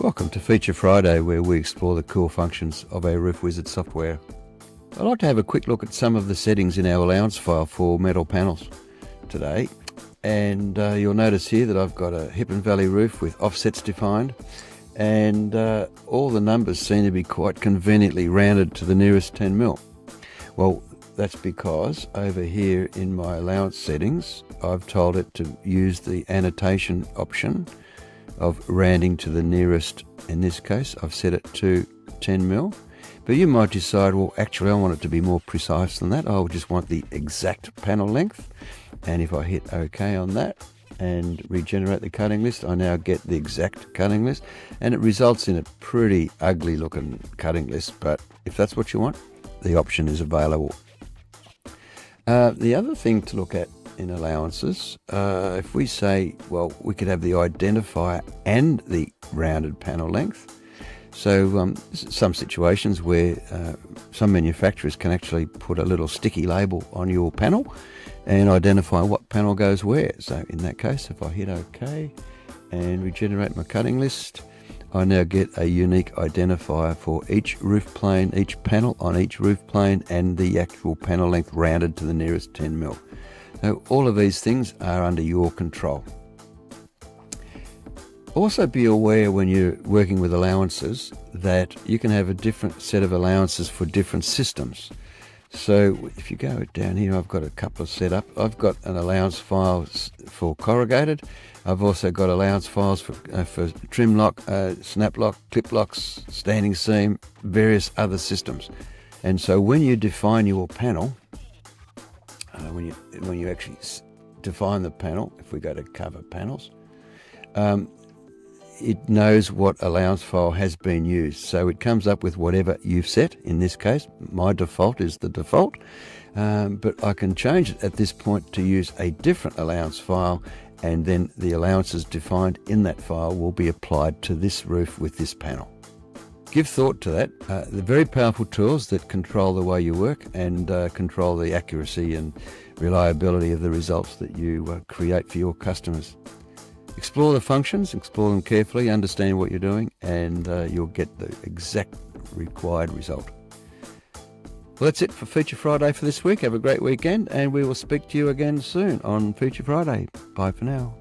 Welcome to Feature Friday, where we explore the cool functions of our Roof Wizard software. I'd like to have a quick look at some of the settings in our allowance file for metal panels today. And you'll notice here that I've got a hip and valley roof with offsets defined, and all the numbers seem to be quite conveniently rounded to the nearest 10 mil. Well, that's because over here in my allowance settings, I've told it to use the annotation option of rounding to the nearest. In this case, I've set it to 10 mil. But you might decide, well, actually I want it to be more precise than that. I just want the exact panel length. And if I hit OK on that and regenerate the cutting list, I now get the exact cutting list. And it results in a pretty ugly looking cutting list. But if that's what you want, the option is available. The other thing to look at in allowances, if we say, well, we could have the identifier and the rounded panel length. So some situations where some manufacturers can actually put a little sticky label on your panel and identify what panel goes where. So in that case, if I hit OK and regenerate my cutting list, I now get a unique identifier for each roof plane, each panel on each roof plane, and the actual panel length rounded to the nearest 10 mil. Now, all of these things are under your control. Also be aware when you're working with allowances that you can have a different set of allowances for different systems. So if you go down here, I've got a couple of set up. I've got an allowance file for Corrugated. I've also got allowance files for trim lock, snap lock, clip locks, standing seam, various other systems. And so when you define your panel, when you actually define the panel, if we go to cover panels, it knows what allowance file has been used. So it comes up with whatever you've set. In this case, my default is the default, but I can change it at this point to use a different allowance file, and then the allowances defined in that file will be applied to this roof with this panel. Give thought to that. They're very powerful tools that control the way you work and control the accuracy and reliability of the results that you create for your customers. Explore the functions, explore them carefully, understand what you're doing, and you'll get the exact required result. Well, that's it for Feature Friday for this week. Have a great weekend, and we will speak to you again soon on Feature Friday. Bye for now.